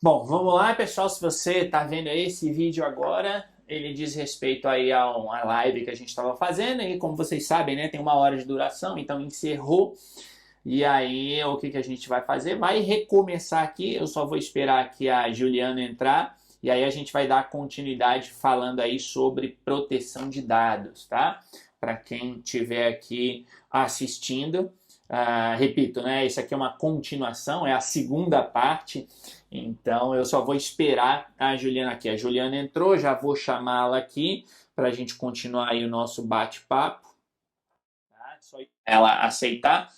Bom, vamos lá, pessoal. Se você está vendo esse vídeo agora, ele diz respeito aí a uma live que a gente estava fazendo e, como vocês sabem, né, tem 1 hora de duração, então encerrou. E aí, o que a gente vai fazer? Vai recomeçar aqui. Eu só vou esperar aqui a Juliana entrar e aí a gente vai dar continuidade falando aí sobre proteção de dados, tá? Para quem estiver aqui assistindo. Repito, né? Isso aqui é uma continuação, é a segunda parte. Então eu só vou esperar a Juliana aqui. A Juliana entrou, já vou chamá-la aqui para a gente continuar aí o nosso bate-papo. Tá? Só ela aceitar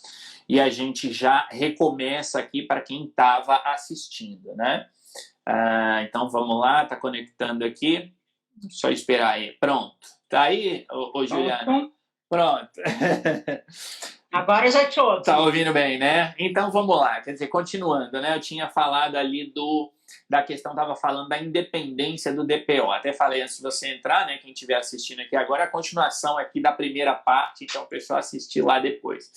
e a gente já recomeça aqui para quem estava assistindo, né? Então vamos lá, tá conectando aqui. Só esperar aí. Pronto. Tá aí, ô Juliana? Pronto. Agora eu já te ouço. Tá ouvindo bem, né? Então vamos lá. Quer dizer, continuando, né? Eu tinha falado ali da questão, estava falando da independência do DPO. Até falei antes de você entrar, né? Quem estiver assistindo aqui agora, a continuação aqui da primeira parte, então o pessoal assistir lá depois.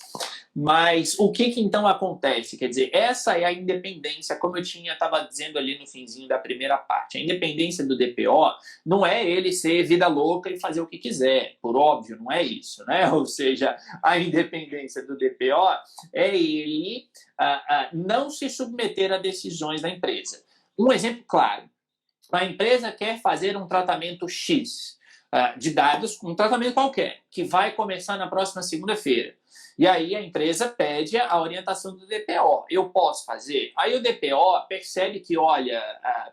Mas o que então acontece? Quer dizer, essa é a independência, como eu estava dizendo ali no finzinho da primeira parte. A independência do DPO não é ele ser vida louca e fazer o que quiser, por óbvio, não é isso, né? Ou seja, a independência do DPO é ele não se submeter a decisões da empresa. Um exemplo claro, a empresa quer fazer um tratamento X de dados, um tratamento qualquer, que vai começar na próxima segunda-feira. E aí a empresa pede a orientação do DPO. Eu posso fazer? Aí o DPO percebe que, olha,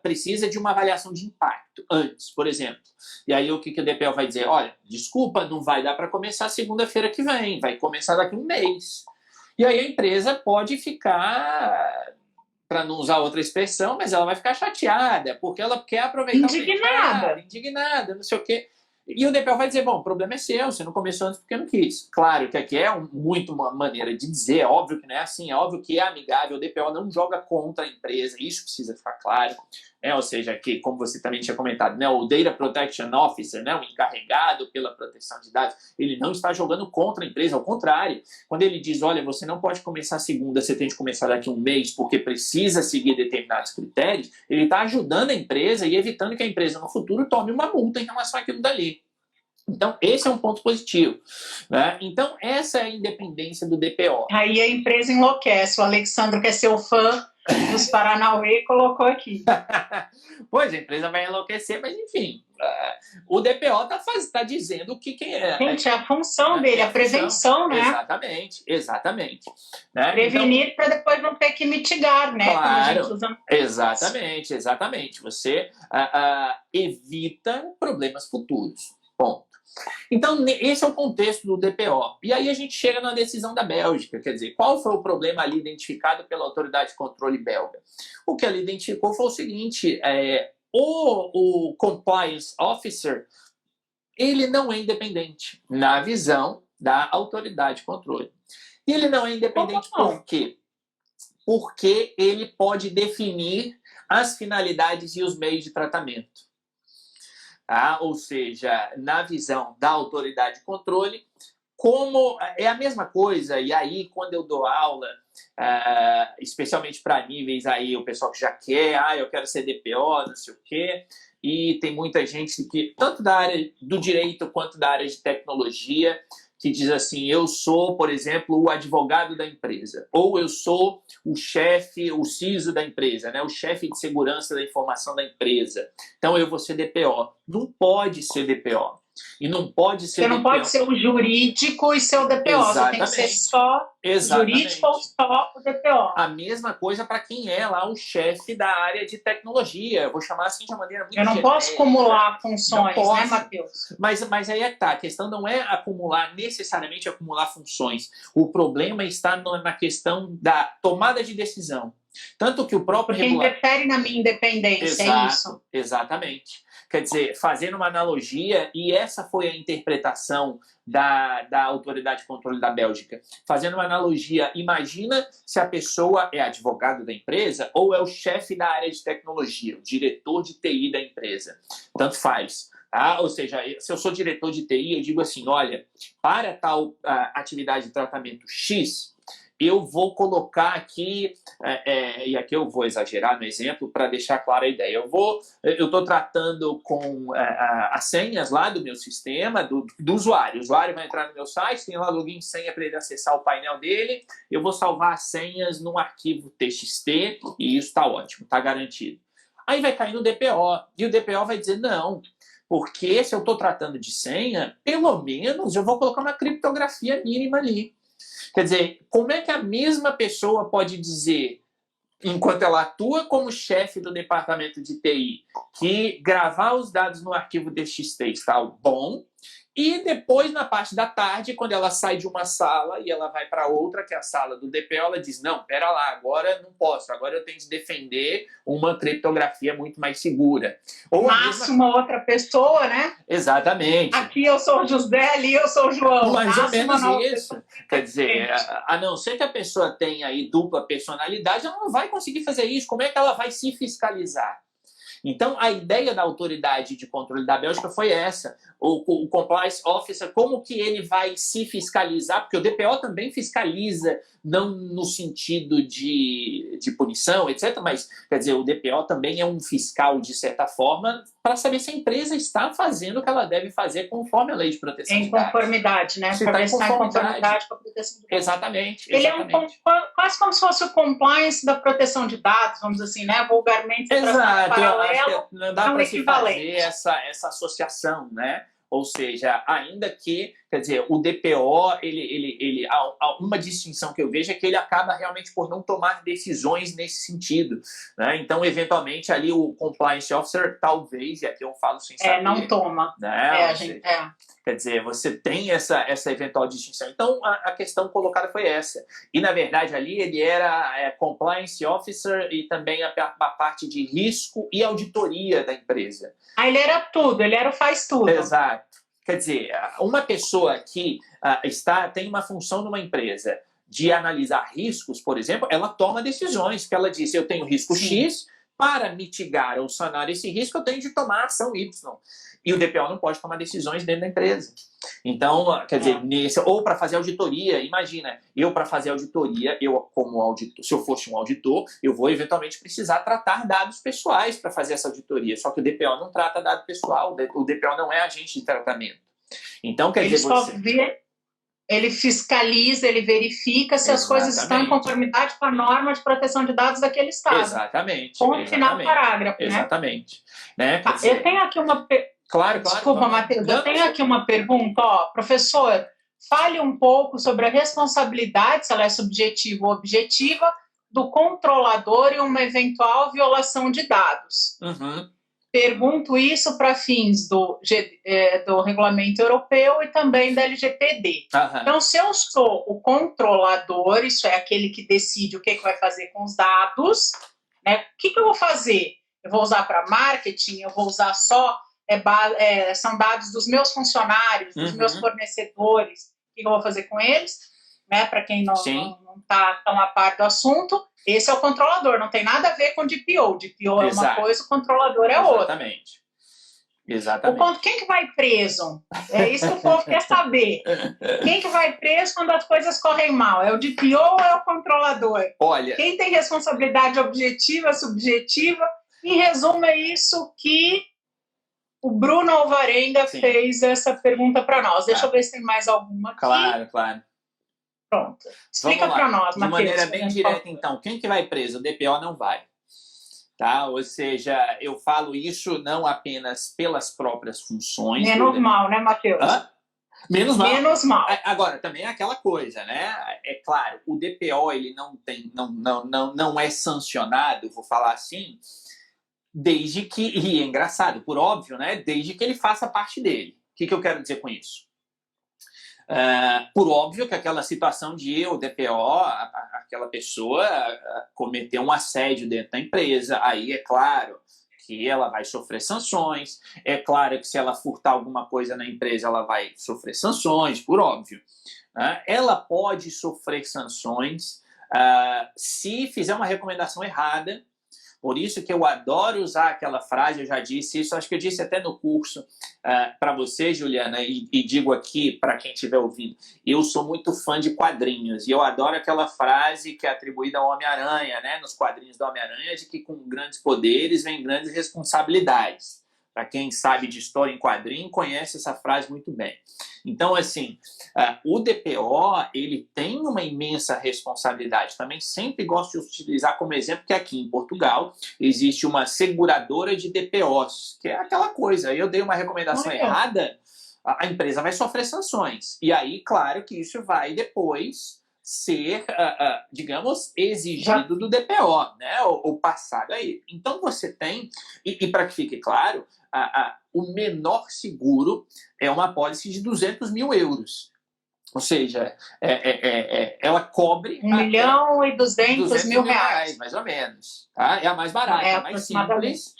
precisa de uma avaliação de impacto antes, por exemplo. E aí o que o DPO vai dizer? Olha, desculpa, não vai dar para começar segunda-feira que vem, vai começar daqui a um mês. E aí a empresa pode ficar, para não usar outra expressão, mas ela vai ficar chateada, porque ela quer aproveitar o mercado, indignada, não sei o quê. E o DPO vai dizer, bom, o problema é seu, você não começou antes porque não quis. Claro que aqui é muito uma maneira de dizer, é óbvio que não é assim, é óbvio que é amigável, o DPO não joga contra a empresa, isso precisa ficar claro. Ou seja, que, como você também tinha comentado, né, o Data Protection Officer, né, o encarregado pela proteção de dados, ele não está jogando contra a empresa, ao contrário. Quando ele diz, olha, você não pode começar segunda, você tem que começar daqui a um mês porque precisa seguir determinados critérios, ele está ajudando a empresa e evitando que a empresa no futuro tome uma multa em relação àquilo dali. Então, esse é um ponto positivo, né? Então, essa é a independência do DPO. Aí a empresa enlouquece. O Alexandre, que é seu fã dos Paranauê, colocou aqui. Pois, a empresa vai enlouquecer, mas enfim, o DPO está dizendo o que é. Gente, é a função dele, a prevenção, né? Exatamente, exatamente. Né? Prevenir, então, para depois não ter que mitigar, né? Claro, como a gente usa. Exatamente. Você evita problemas futuros. Ponto. Então, esse é o contexto do DPO. E aí a gente chega na decisão da Bélgica, quer dizer, qual foi o problema ali identificado pela autoridade de controle belga? O que ela identificou foi o seguinte, o Compliance Officer, ele não é independente, na visão da autoridade de controle. E ele não é independente por quê? Porque ele pode definir as finalidades e os meios de tratamento. Ou seja, na visão da autoridade de controle, como é a mesma coisa, e aí quando eu dou aula, especialmente para níveis aí, o pessoal que já quer, eu quero ser DPO, não sei o quê, e tem muita gente que, tanto da área do direito quanto da área de tecnologia, que diz assim, eu sou, por exemplo, o advogado da empresa, ou eu sou o chefe, o CISO da empresa, né? O chefe de segurança da informação da empresa. Então eu vou ser DPO. Não pode ser DPO. E não pode ser Você não DPO. pode ser o jurídico e ser o DPO. Exatamente. Você tem que ser só jurídico ou só o DPO. A mesma coisa para quem é lá o chefe da área de tecnologia. Eu vou chamar assim de uma maneira muito genérica. Eu não posso acumular funções, né, Matheus? Mas aí é que tá. A questão não é necessariamente acumular funções. O problema está na questão da tomada de decisão. Tanto que o próprio regulamento interfere na minha independência, é isso? Exatamente. Quer dizer, fazendo uma analogia, e essa foi a interpretação da autoridade de controle da Bélgica. Fazendo uma analogia, imagina se a pessoa é advogado da empresa ou é o chefe da área de tecnologia, o diretor de TI da empresa. Tanto faz. Ou seja, se eu sou diretor de TI, eu digo assim, olha, para tal atividade de tratamento X, eu vou colocar aqui, e aqui eu vou exagerar no exemplo para deixar clara a ideia. Eu estou tratando com as senhas lá do meu sistema, do usuário. O usuário vai entrar no meu site, tem lá login e senha para ele acessar o painel dele. Eu vou salvar as senhas num arquivo TXT e isso está ótimo, está garantido. Aí vai cair no DPO, e o DPO vai dizer não, porque se eu estou tratando de senha, pelo menos eu vou colocar uma criptografia mínima ali. Quer dizer, como é que a mesma pessoa pode dizer, enquanto ela atua como chefe do departamento de TI, que gravar os dados no arquivo TXT está bom, e depois, na parte da tarde, quando ela sai de uma sala e ela vai para outra, que é a sala do DPO, ela diz, não, pera lá, agora não posso, agora eu tenho que defender uma criptografia muito mais segura. Ou uma outra pessoa, né? Exatamente. Aqui eu sou o José, ali eu sou o João. Mais ou menos isso. Quer dizer, a não ser que a pessoa tenha aí dupla personalidade, ela não vai conseguir fazer isso. Como é que ela vai se fiscalizar? Então, a ideia da autoridade de controle da Bélgica foi essa. O Compliance Officer, como que ele vai se fiscalizar? Porque o DPO também fiscaliza, não no sentido de punição, etc. Mas, quer dizer, o DPO também é um fiscal, de certa forma, para saber se a empresa está fazendo o que ela deve fazer conforme a lei de proteção de dados. Em conformidade, né? Se está em conformidade com a proteção de dados. Exatamente. Ele é quase como se fosse o compliance da proteção de dados, vamos dizer assim, né? Vulgarmente, exato, paralelo, não dá para se fazer essa associação, né? Ou seja, ainda que, quer dizer, o DPO, uma distinção que eu vejo é que ele acaba realmente por não tomar decisões nesse sentido, né? Então, eventualmente, ali o Compliance Officer, talvez, e aqui eu falo sem saber... não toma. Né? Quer dizer, você tem essa eventual distinção. Então, a questão colocada foi essa. E, na verdade, ali ele era Compliance Officer e também a parte de risco e auditoria da empresa. Ele era tudo, ele era o faz tudo. Exato. Quer dizer, uma pessoa que tem uma função numa empresa de analisar riscos, por exemplo, ela toma decisões, que ela diz, eu tenho risco X, para mitigar ou sanar esse risco, eu tenho de tomar ação Y. E o DPO não pode tomar decisões dentro da empresa. Então, quer dizer, ou para fazer auditoria, imagina, eu para fazer auditoria, como auditor, se eu fosse um auditor, eu vou eventualmente precisar tratar dados pessoais para fazer essa auditoria. Só que o DPO não trata dado pessoal, o DPO não é agente de tratamento. Então, quer dizer, ele fiscaliza, ele verifica se as coisas estão em conformidade com a norma de proteção de dados daquele estado. Exatamente. Com o final do parágrafo, exatamente. Né? Eu tenho aqui uma... Claro. Desculpa, Matheus, eu tenho aqui uma pergunta. Professor, fale um pouco sobre a responsabilidade, se ela é subjetiva ou objetiva, do controlador em uma eventual violação de dados. Uhum. Pergunto isso para fins do regulamento europeu e também da LGPD. Uhum. Então, se eu sou o controlador, isso é aquele que decide o que vai fazer com os dados, né? O que eu vou fazer? Eu vou usar para marketing? Eu vou usar só... são dados dos meus funcionários, dos meus fornecedores, o que eu vou fazer com eles, né? Para quem não está tão a par do assunto, esse é o controlador, não tem nada a ver com DPO. DPO é uma coisa, o controlador é outra. Exatamente. Quem que vai preso? É isso que o povo quer saber. Quem que vai preso quando as coisas correm mal? É o DPO ou é o controlador? Olha, quem tem responsabilidade objetiva, subjetiva? Em resumo, é isso que o Bruno Alvarenga fez essa pergunta para nós. Deixa eu ver se tem mais alguma aqui. Claro. Pronto. Explica para nós, Matheus. De maneira bem direta, então. Quem que vai preso? O DPO não vai. Tá? Ou seja, eu falo isso não apenas pelas próprias funções... Menos mal, né, Matheus? Menos mal. Menos mal. Agora, também é aquela coisa, né? É claro, o DPO ele não é sancionado, vou falar assim... Desde que, e é engraçado, por óbvio, né? Desde que ele faça parte dele. O que eu quero dizer com isso? Por óbvio que aquela situação de o DPO, aquela pessoa cometeu um assédio dentro da empresa, aí é claro que ela vai sofrer sanções, é claro que se ela furtar alguma coisa na empresa, ela vai sofrer sanções, por óbvio. Ela pode sofrer sanções se fizer uma recomendação errada, Por isso que eu adoro usar aquela frase, eu já disse isso, acho que eu disse até no curso para você, Juliana, e digo aqui para quem estiver ouvindo, eu sou muito fã de quadrinhos, e eu adoro aquela frase que é atribuída ao Homem-Aranha, né, nos quadrinhos do Homem-Aranha, de que com grandes poderes vem grandes responsabilidades. Para quem sabe de história em quadrinho, conhece essa frase muito bem. Então, assim, o DPO, ele tem uma imensa responsabilidade. Também sempre gosto de utilizar como exemplo que aqui em Portugal existe uma seguradora de DPOs, que é aquela coisa, eu dei uma recomendação errada, a empresa vai sofrer sanções. E aí, claro que isso vai depois ser, digamos, exigido do DPO, né? Ou passado aí. Então você tem, e para que fique claro, o menor seguro é uma apólice de 200 mil euros. Ou seja, ela cobre 1.200.000 reais, mais ou menos. Tá? É a mais barata, é a mais simples,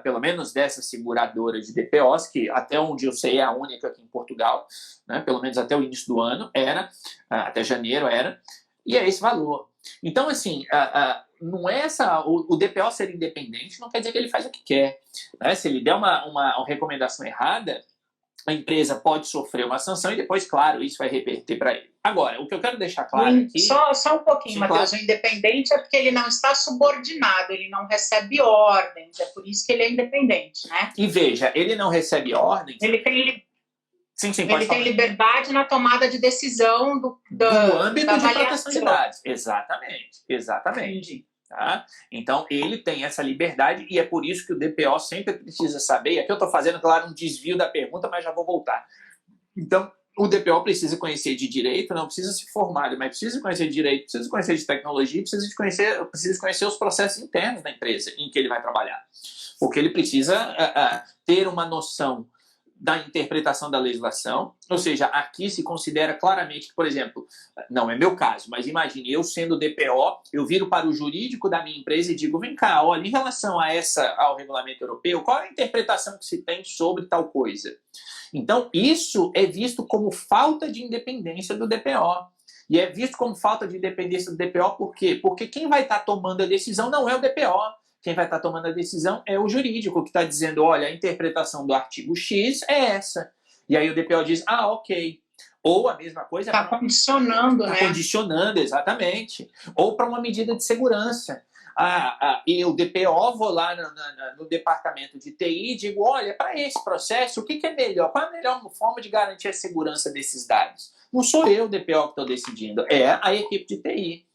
pelo menos dessa seguradora de DPOs, que até onde eu sei é a única aqui em Portugal, né? Pelo menos até o início do ano era, até janeiro era, e é esse valor. Então, assim, não é o DPO ser independente não quer dizer que ele faz o que quer. Né? Se ele der uma recomendação errada, a empresa pode sofrer uma sanção e depois, claro, isso vai reverter para ele. Agora, o que eu quero deixar claro aqui... Só um pouquinho, Matheus. Claro. O independente é porque ele não está subordinado, ele não recebe ordens, é por isso que ele é independente, né? E veja, ele não recebe ordens... Ele tem... Sim, ele tem liberdade na tomada de decisão do âmbito de proteção de dados. Exatamente. Entendi. Tá? Então, ele tem essa liberdade e é por isso que o DPO sempre precisa saber, e aqui eu estou fazendo, claro, um desvio da pergunta, mas já vou voltar. Então, o DPO precisa conhecer de direito, não precisa se formar, mas precisa conhecer de direito, precisa conhecer de tecnologia, precisa conhecer os processos internos da empresa em que ele vai trabalhar. Porque ele precisa ter uma noção da interpretação da legislação, ou seja, aqui se considera claramente que, por exemplo, não é meu caso, mas imagine, eu sendo DPO, eu viro para o jurídico da minha empresa e digo, vem cá, olha, em relação ao regulamento europeu, qual é a interpretação que se tem sobre tal coisa? Então, isso é visto como falta de independência do DPO. E é visto como falta de independência do DPO por quê? Porque quem vai estar tomando a decisão não é o DPO. Quem vai estar tomando a decisão é o jurídico, que está dizendo, olha, a interpretação do artigo X é essa. E aí o DPO diz, ok. Ou a mesma coisa... Está condicionando, né? Está condicionando, exatamente. Ou para uma medida de segurança. E o DPO, vou lá no departamento de TI e digo, olha, para esse processo, o que é melhor? Qual é a melhor forma de garantir a segurança desses dados? Não sou eu, o DPO, que estou decidindo, é a equipe de TI.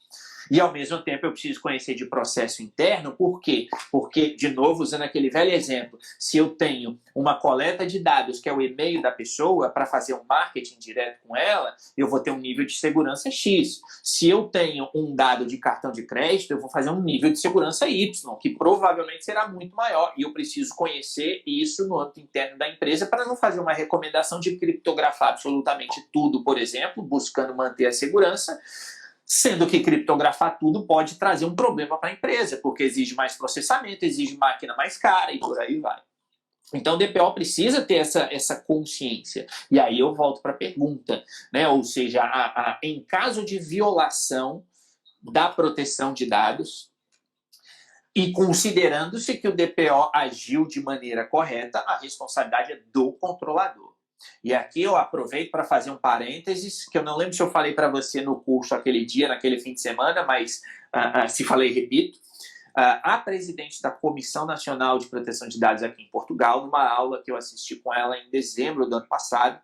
E, ao mesmo tempo, eu preciso conhecer de processo interno. Por quê? Porque, de novo, usando aquele velho exemplo, se eu tenho uma coleta de dados, que é o e-mail da pessoa, para fazer um marketing direto com ela, eu vou ter um nível de segurança X. Se eu tenho um dado de cartão de crédito, eu vou fazer um nível de segurança Y, que provavelmente será muito maior. E eu preciso conhecer isso no âmbito interno da empresa para não fazer uma recomendação de criptografar absolutamente tudo, por exemplo, buscando manter a segurança, sendo que criptografar tudo pode trazer um problema para a empresa, porque exige mais processamento, exige máquina mais cara e por aí vai. Então o DPO precisa ter essa consciência. E aí eu volto para a pergunta, né? Ou seja, em caso de violação da proteção de dados, e considerando-se que o DPO agiu de maneira correta, a responsabilidade é do controlador. E aqui eu aproveito para fazer um parênteses, que eu não lembro se eu falei para você no curso aquele dia, naquele fim de semana, mas se falei, repito. A presidente da Comissão Nacional de Proteção de Dados aqui em Portugal, numa aula que eu assisti com ela em dezembro do ano passado,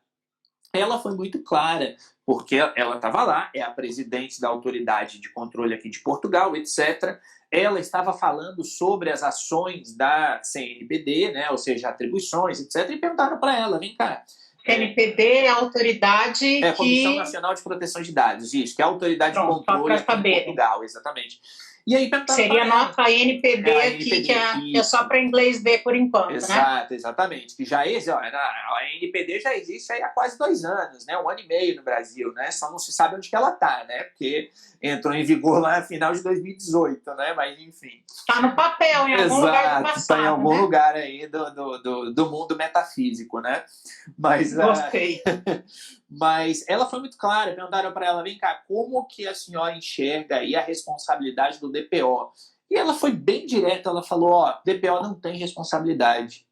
ela foi muito clara, porque ela estava lá, é a presidente da Autoridade de Controle aqui de Portugal, etc. Ela estava falando sobre as ações da CNPD, né, ou seja, atribuições, etc. E perguntaram para ela, vem cá, NPD é a autoridade a Comissão Nacional de Proteção de Dados, isso, que é a autoridade de controle aqui em Portugal, exatamente. E aí seria a nossa NPD aqui, que é só para inglês ver por enquanto, exato, né? Exatamente. Que já existe, a NPD já existe aí há quase 2 anos, né? 1 ano e meio no Brasil, né? Só não se sabe onde que ela está, né? Porque entrou em vigor lá no final de 2018, né? Mas enfim. Está no papel, em algum lugar do passado, está em algum lugar aí do mundo metafísico, né? Mas, gostei. Mas ela foi muito clara, perguntaram para ela, vem cá, como que a senhora enxerga aí a responsabilidade do DPO E ela foi bem direta, ela falou, ó, DPO não tem responsabilidade.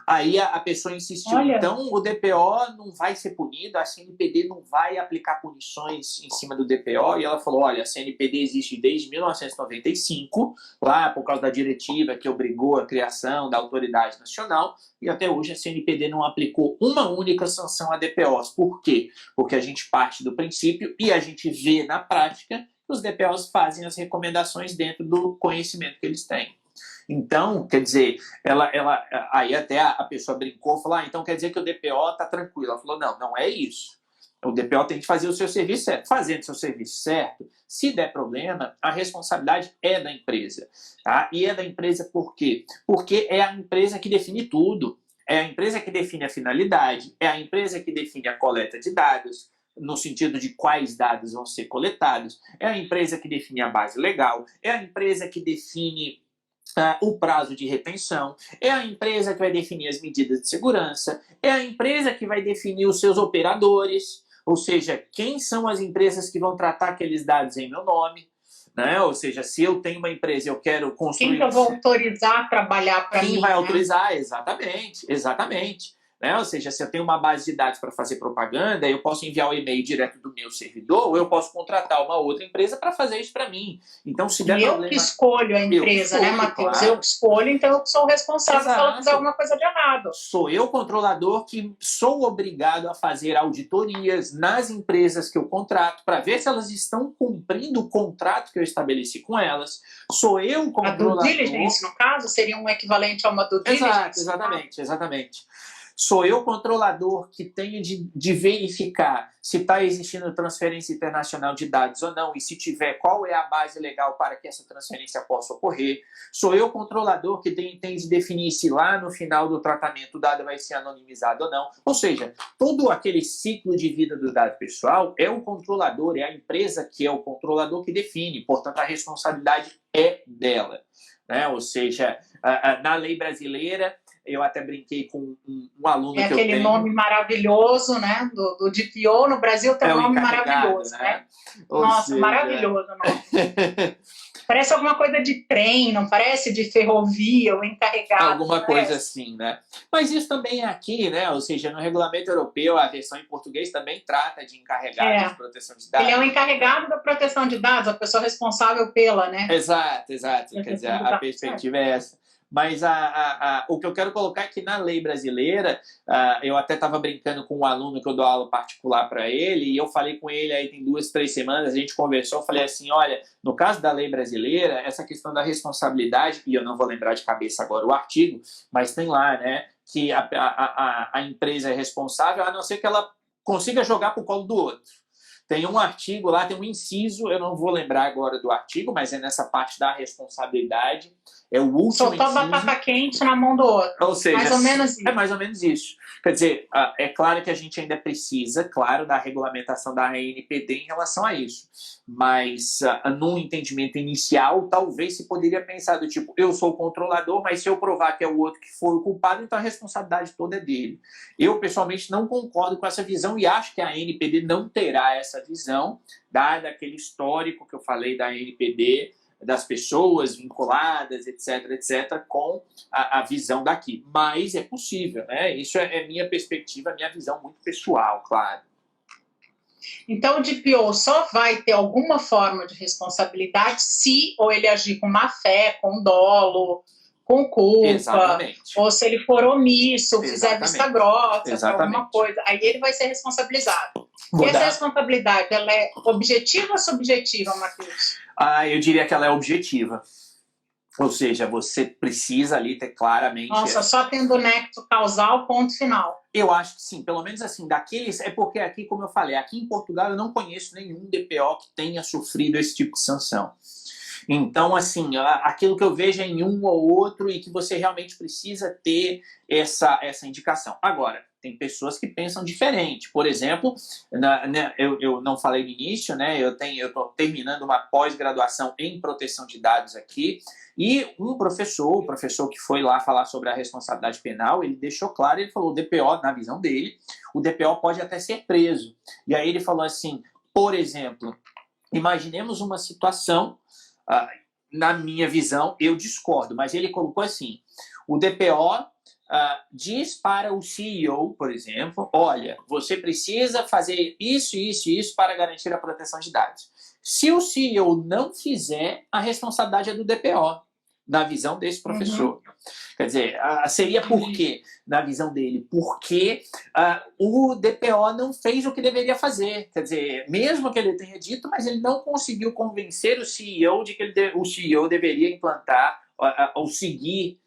Aí a pessoa insistiu, Olha. então o DPO não vai ser punido, a CNPD não vai aplicar punições em cima do DPO, e ela falou, olha, a CNPD existe desde 1995, lá por causa da diretiva que obrigou a criação da autoridade nacional, e até hoje a CNPD não aplicou uma única sanção a DPOs. Por quê? Porque a gente parte do princípio e a gente vê na prática que os DPOs fazem as recomendações dentro do conhecimento que eles têm. Então, quer dizer, aí até a pessoa brincou, falou, então quer dizer que o DPO está tranquilo. Ela falou, não, não é isso. O DPO tem que fazer o seu serviço certo. Fazendo o seu serviço certo, se der problema, a responsabilidade é da empresa. Tá? E é da empresa por quê? Porque é a empresa que define tudo. É a empresa que define a finalidade, é a empresa que define a coleta de dados, no sentido de quais dados vão ser coletados, é a empresa que define a base legal, é a empresa que define o prazo de retenção, é a empresa que vai definir as medidas de segurança, é a empresa que vai definir os seus operadores, ou seja, quem são as empresas que vão tratar aqueles dados em meu nome, né? Ou seja, se eu tenho uma empresa e eu quero construir... Quem que eu vou autorizar a trabalhar para mim? Quem vai autorizar, exatamente, exatamente. Né? Ou seja, se eu tenho uma base de dados para fazer propaganda, eu posso enviar o e-mail direto do meu servidor, ou eu posso contratar uma outra empresa para fazer isso para mim. Então, se der problema... eu que escolho a empresa, né, Matheus? Claro. Eu escolho, então eu sou o responsável se ela fizer alguma coisa de errado. Sou eu, controlador, que sou obrigado a fazer auditorias nas empresas que eu contrato para ver se elas estão cumprindo o contrato que eu estabeleci com elas. Sou eu, controlador... A due diligence, no caso, seria um equivalente a uma due diligence? Exatamente. Sou eu, controlador, que tenho de verificar se está existindo transferência internacional de dados ou não, e se tiver, qual é a base legal para que essa transferência possa ocorrer. Sou eu, controlador, que tem de definir se lá no final do tratamento o dado vai ser anonimizado ou não. Ou seja, todo aquele ciclo de vida do dado pessoal é o controlador, é a empresa que é o controlador que define, portanto a responsabilidade é dela. Né? Ou seja, na lei brasileira, eu até brinquei com um aluno que eu tenho. É aquele nome maravilhoso, né? Do DPO, no Brasil tem um nome maravilhoso, né? Nossa, seja... maravilhoso. Parece alguma coisa de trem, não parece? De ferrovia, o encarregado. Alguma coisa assim, né? Mas isso também é aqui, né? Ou seja, no regulamento europeu, a versão em português também trata de encarregado de proteção de dados. Ele é o encarregado da proteção de dados, a pessoa responsável pela, né? Exato. Quer dizer, a perspectiva é essa. Mas o que eu quero colocar é que na lei brasileira, eu até estava brincando com um aluno que eu dou aula particular para ele, e eu falei com ele aí tem 2, 3 semanas, a gente conversou, eu falei assim, olha, no caso da lei brasileira, essa questão da responsabilidade, e eu não vou lembrar de cabeça agora o artigo, mas tem lá, né, que a empresa é responsável, a não ser que ela consiga jogar para o colo do outro. Tem um artigo lá, tem um inciso, eu não vou lembrar agora do artigo, mas é nessa parte da responsabilidade. É o último soltou inciso. A batata quente na mão do outro. Ou seja, mais ou menos isso. É mais ou menos isso. Quer dizer, é claro que a gente ainda precisa, claro, da regulamentação da ANPD em relação a isso. Mas, num entendimento inicial, talvez se poderia pensar do tipo, eu sou o controlador, mas se eu provar que é o outro que foi o culpado, então a responsabilidade toda é dele. Eu, pessoalmente, não concordo com essa visão e acho que a ANPD não terá essa visão, dado aquele histórico que eu falei da ANPD, das pessoas vinculadas, etc., com a visão daqui. Mas é possível, né? Isso é minha perspectiva, minha visão muito pessoal, claro. Então, o DPO só vai ter alguma forma de responsabilidade se ou ele agir com má fé, com dolo, com culpa, exatamente. Ou se ele for omisso, fizer vista grossa, alguma coisa, aí ele vai ser responsabilizado. E essa responsabilidade, ela é objetiva ou subjetiva, Matheus? Eu diria que ela é objetiva. Ou seja, você precisa ali ter claramente... Nossa, só tendo nexo causal, ponto final. Eu acho que sim, pelo menos assim, daqueles... É porque aqui, como eu falei, aqui em Portugal eu não conheço nenhum DPO que tenha sofrido esse tipo de sanção. Então, assim, aquilo que eu vejo é em um ou outro e que você realmente precisa ter essa indicação. Agora, tem pessoas que pensam diferente. Por exemplo, eu não falei no início, né? Eu estou terminando uma pós-graduação em proteção de dados aqui, e o professor que foi lá falar sobre a responsabilidade penal, ele deixou claro, ele falou, o DPO, na visão dele, o DPO pode até ser preso. E aí ele falou assim, por exemplo, imaginemos uma situação... na minha visão, eu discordo, mas ele colocou assim, o DPO diz para o CEO, por exemplo, olha, você precisa fazer isso, isso e isso para garantir a proteção de dados. Se o CEO não fizer, a responsabilidade é do DPO, na visão desse professor. Quer dizer, seria por quê, na visão dele? Porque o DPO não fez o que deveria fazer. Quer dizer, mesmo que ele tenha dito, mas ele não conseguiu convencer o CEO de que o CEO deveria implantar ou seguir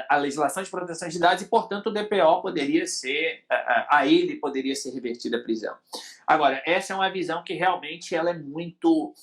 a legislação de proteção de dados e, portanto, o DPO poderia ser, a ele poderia ser revertida a prisão. Agora, essa é uma visão que realmente ela é muito...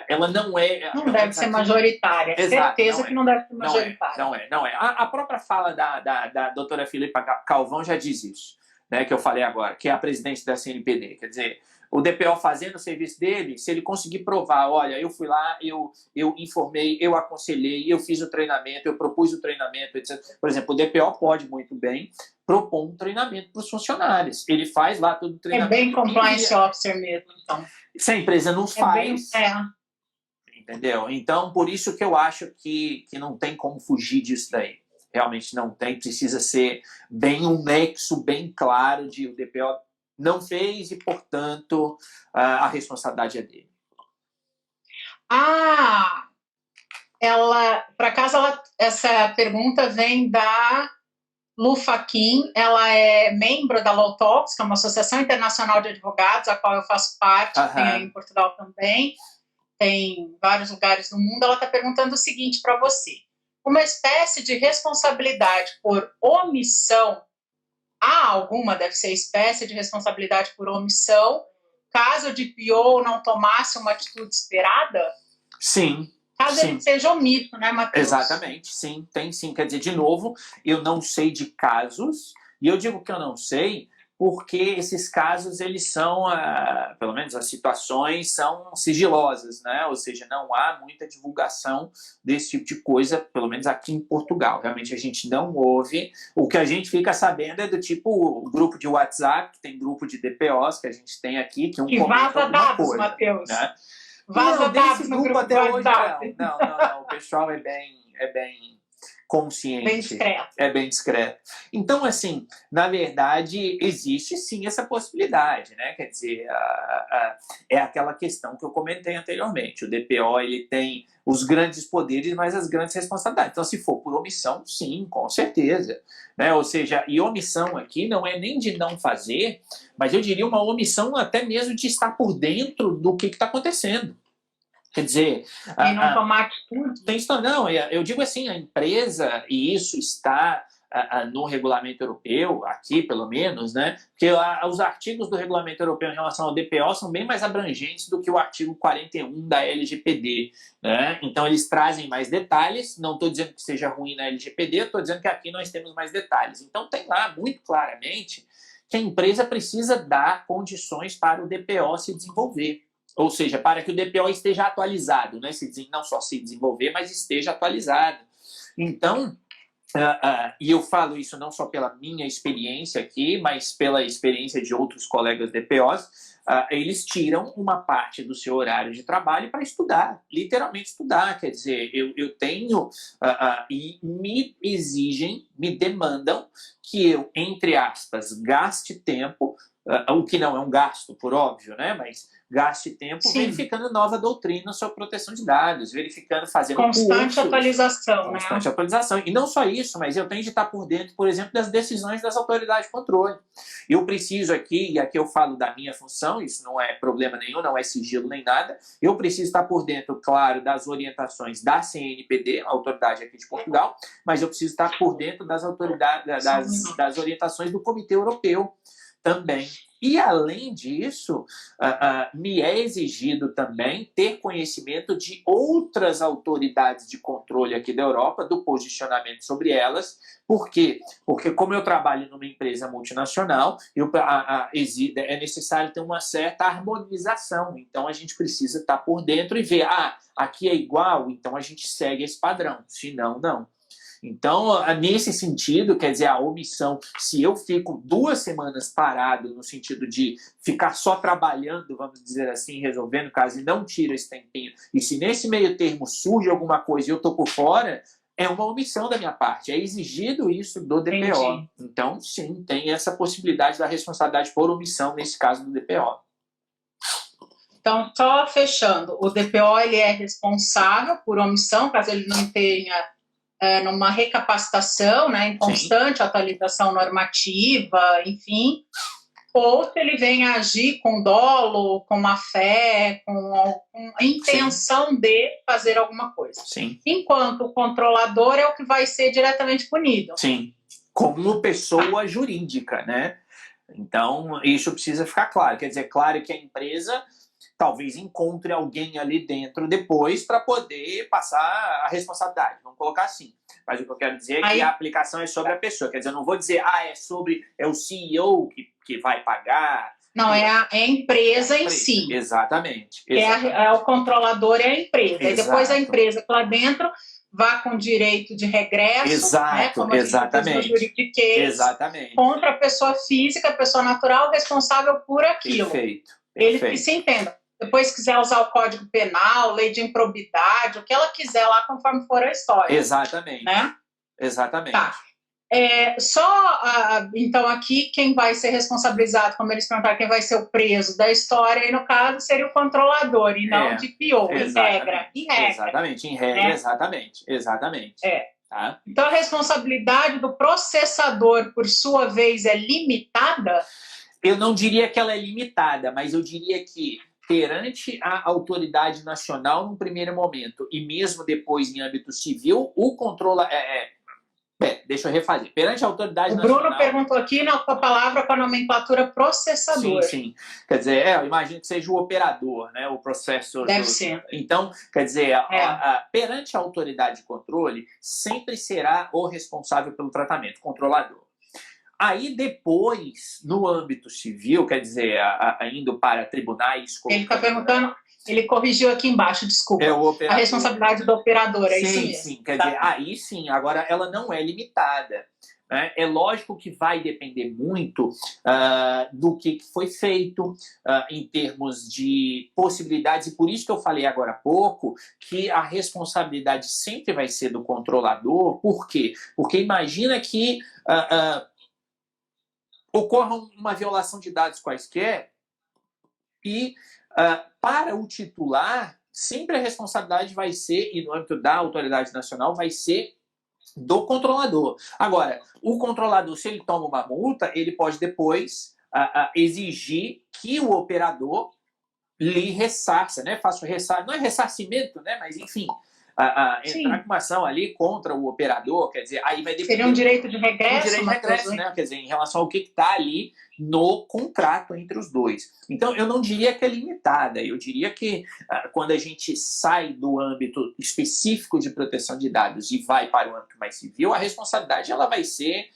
Ela não é... Não deve ser majoritária. Exato, certeza que não deve ser majoritária. Não é. A própria fala da doutora Filipa Calvão já diz isso, né, que eu falei agora, que é a presidente da CNPD. Quer dizer, o DPO fazendo o serviço dele, se ele conseguir provar, olha, eu fui lá, eu informei, eu aconselhei, eu fiz o treinamento, eu propus o treinamento, etc. Por exemplo, o DPO pode muito bem propor um treinamento para os funcionários. Ele faz lá todo o treinamento. É bem compliance officer mesmo, então. Se a empresa não faz... Entendeu? Então, por isso que eu acho que não tem como fugir disso daí. Realmente não tem, precisa ser bem um nexo bem claro de o DPO não fez e, portanto, a responsabilidade é dele. Por acaso, essa pergunta vem da Lu Faquin, ela é membro da Law Talks, que é uma associação internacional de advogados, a qual eu faço parte, tem aí em Portugal também, tem em vários lugares do mundo. Ela está perguntando o seguinte para você: uma espécie de responsabilidade por omissão, há alguma, deve ser espécie de responsabilidade por omissão, caso o DPO não tomasse uma atitude esperada? Sim. Caso ele seja omito, né, Matheus? Exatamente, sim, tem sim. Quer dizer, de novo, eu não sei de casos, e eu digo que eu não sei porque esses casos, eles são, pelo menos as situações, são sigilosas, né? Ou seja, não há muita divulgação desse tipo de coisa, pelo menos aqui em Portugal. Realmente a gente não ouve. O que a gente fica sabendo é do tipo o grupo de WhatsApp, que tem grupo de DPOs que a a gente tem aqui, que comenta vaza dados, Matheus. Né? Vaza dados no grupo até hoje WhatsApp. Não. O pessoal é bem consciente. Bem discreto. É bem discreto. Então, assim, na verdade, existe sim essa possibilidade, né? Quer dizer, é aquela questão que eu comentei anteriormente. O DPO, ele tem os grandes poderes, mas as grandes responsabilidades. Então, se for por omissão, sim, com certeza. Né? Ou seja, e omissão aqui não é nem de não fazer, mas eu diria uma omissão até mesmo de estar por dentro do que está acontecendo. Quer dizer... E não tomar atitude. Não, eu digo assim, a empresa, e isso está no regulamento europeu, aqui pelo menos, né? Porque os artigos do regulamento europeu em relação ao DPO são bem mais abrangentes do que o artigo 41 da LGPD. Né? Então, eles trazem mais detalhes. Não estou dizendo que seja ruim na LGPD, estou dizendo que aqui nós temos mais detalhes. Então, tem lá muito claramente que a empresa precisa dar condições para o DPO se desenvolver. Ou seja, para que o DPO esteja atualizado, né? Não só se desenvolver, mas esteja atualizado. Então, e eu falo isso não só pela minha experiência aqui, mas pela experiência de outros colegas DPOs, eles tiram uma parte do seu horário de trabalho para estudar, literalmente estudar. Quer dizer, eu tenho, e me exigem, me demandam que eu, entre aspas, gaste tempo, o que não é um gasto, por óbvio, né? Mas gaste tempo verificando nova doutrina sobre proteção de dados, verificando, fazendo constante atualização, né? Constante atualização. E não só isso, mas eu tenho de estar por dentro, por exemplo, das decisões das autoridades de controle. Eu preciso aqui, e aqui eu falo da minha função, isso não é problema nenhum, não é sigilo nem nada, eu preciso estar por dentro, claro, das orientações da CNPD, a autoridade aqui de Portugal, mas eu preciso estar por dentro das autoridades, das orientações do Comitê Europeu também. E, além disso, me é exigido também ter conhecimento de outras autoridades de controle aqui da Europa, do posicionamento sobre elas. Por quê? Porque, como eu trabalho numa empresa multinacional, é necessário ter uma certa harmonização. Então, a gente precisa estar por dentro e ver, aqui é igual, então a gente segue esse padrão. Se não, não. Então, nesse sentido, quer dizer, a omissão, se eu fico 2 semanas parado, no sentido de ficar só trabalhando, vamos dizer assim, resolvendo caso, e não tiro esse tempinho, e se nesse meio termo surge alguma coisa e eu estou por fora, é uma omissão da minha parte, é exigido isso do DPO. Entendi. Então, sim, tem essa possibilidade da responsabilidade por omissão nesse caso do DPO. Então, só fechando, o DPO ele é responsável por omissão, caso ele não tenha numa recapacitação, né, em constante atualização normativa, enfim, ou se ele vem a agir com dolo, com má fé, com a intenção Sim. de fazer alguma coisa. Sim. Enquanto o controlador é o que vai ser diretamente punido. Sim, como pessoa jurídica, né? Então, isso precisa ficar claro. Quer dizer, claro que a empresa talvez encontre alguém ali dentro depois para poder passar a responsabilidade. Vamos colocar assim. Mas o que eu quero dizer é que a aplicação é sobre a pessoa. Quer dizer, eu não vou dizer, é o CEO que vai pagar. Não, é a empresa em si. Exatamente. É o controlador é a empresa. Exato. E depois a empresa que lá dentro vá com direito de regresso, Exato, né, como exatamente. A gente juridiquês, exatamente. contra a pessoa física, a pessoa natural responsável por aquilo. Perfeito. Eles que se entendam. Depois, se quiser usar o Código Penal, lei de improbidade, o que ela quiser lá, conforme for a história. Exatamente. Né? Exatamente. Tá. Então, aqui, quem vai ser responsabilizado, como eles perguntaram, quem vai ser o preso da história, aí, no caso, seria o controlador, e não de PO, em regra. Exatamente, em regra, exatamente. Tá? Então, a responsabilidade do processador, por sua vez, é limitada? Eu não diria que ela é limitada, mas eu diria que perante a autoridade nacional no primeiro momento e mesmo depois em âmbito civil, o controle... deixa eu refazer. Perante a autoridade nacional... O Bruno perguntou aqui com a palavra com a nomenclatura processador. Sim. Quer dizer, eu imagino que seja o operador, né? O processo... Deve ser. Então, quer dizer, perante a autoridade de controle, sempre será o responsável pelo tratamento, controlador. Aí depois, no âmbito civil, quer dizer, indo para tribunais... Ele está perguntando, ele corrigiu aqui embaixo, desculpa. A responsabilidade do operador, é isso mesmo. Sim, quer dizer, aí sim, agora ela não é limitada. Né? É lógico que vai depender muito do que foi feito em termos de possibilidades, e por isso que eu falei agora há pouco que a responsabilidade sempre vai ser do controlador. Por quê? Porque imagina que... ocorra uma violação de dados quaisquer e, para o titular, sempre a responsabilidade vai ser, e no âmbito da autoridade nacional, vai ser do controlador. Agora, o controlador, se ele toma uma multa, ele pode depois exigir que o operador lhe ressarça, né? Faça o ressarcimento, não é ressarcimento, né? Mas, enfim... entrar com uma ação ali contra o operador, quer dizer, aí vai depender... Seria um direito de regresso, né? Quer dizer, em relação ao que está ali no contrato entre os dois. Então, eu não diria que é limitada, eu diria que quando a gente sai do âmbito específico de proteção de dados e vai para o âmbito mais civil, a responsabilidade ela vai ser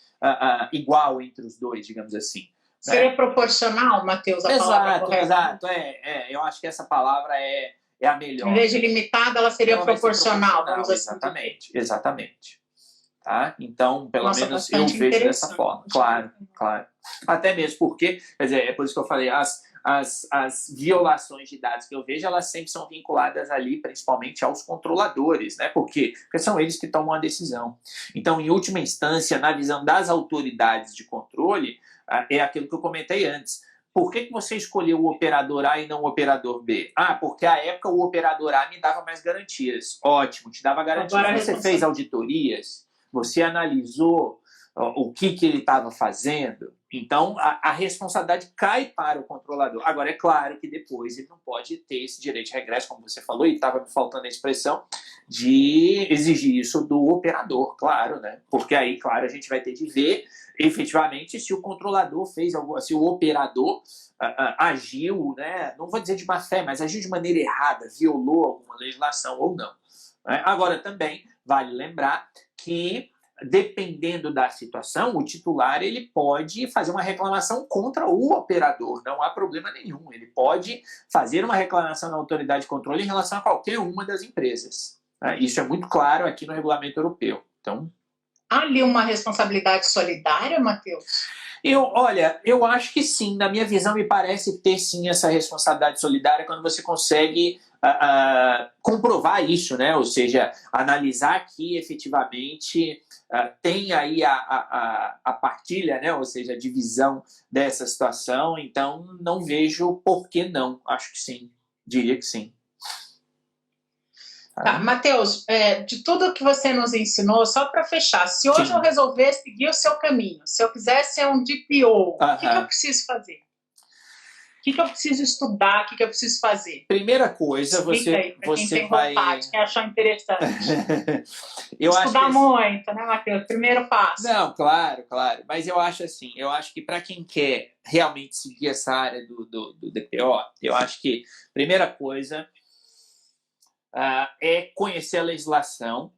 igual entre os dois, digamos assim. Seria proporcional, Matheus, a palavra correta? Exato. Eu acho que essa palavra é a melhor. Em vez de limitada, ela seria proporcional. Vamos Exatamente. Tá? Então, pelo menos eu vejo dessa forma. Claro. Até mesmo porque, quer dizer, é por isso que eu falei, as violações de dados que eu vejo, elas sempre são vinculadas ali, principalmente aos controladores, né? Porque são eles que tomam a decisão. Então, em última instância, na visão das autoridades de controle, é aquilo que eu comentei antes. Por que você escolheu o operador A e não o operador B? Porque à época o operador A me dava mais garantias. Ótimo, te dava garantias. Agora, você fez auditorias? Você analisou o que ele estava fazendo? Então, a responsabilidade cai para o controlador. Agora, é claro que depois ele não pode ter esse direito de regresso, como você falou, e estava me faltando a expressão, de exigir isso do operador, claro, né? Porque aí, claro, a gente vai ter de ver efetivamente se o controlador fez algo, se o operador agiu, né? Não vou dizer de má fé, mas agiu de maneira errada, violou alguma legislação ou não. Né? Agora, também vale lembrar que, dependendo da situação, o titular ele pode fazer uma reclamação contra o operador, não há problema nenhum. Ele pode fazer uma reclamação na autoridade de controle em relação a qualquer uma das empresas. Isso é muito claro aqui no regulamento europeu. Então, Há ali uma responsabilidade solidária, Matheus? Olha, eu acho que sim. Na minha visão, me parece ter sim essa responsabilidade solidária quando você consegue comprovar isso, né? Ou seja, analisar que efetivamente tem aí a partilha, né? Ou seja, a divisão dessa situação. Então, não vejo por que não. Acho que sim. Diria que sim. Tá, Matheus, de tudo que você nos ensinou, só para fechar, se hoje Sim. eu resolver seguir o seu caminho, se eu quiser ser um DPO, o que eu preciso fazer? O que eu preciso estudar? O que eu preciso fazer? Primeira coisa, Explica aí, quem tem vontade, quem achar interessante. Estudar muito, né, Matheus? Primeiro passo. Não, claro. Mas eu acho assim, eu acho que para quem quer realmente seguir essa área do DPO, eu acho que primeira coisa é conhecer a legislação,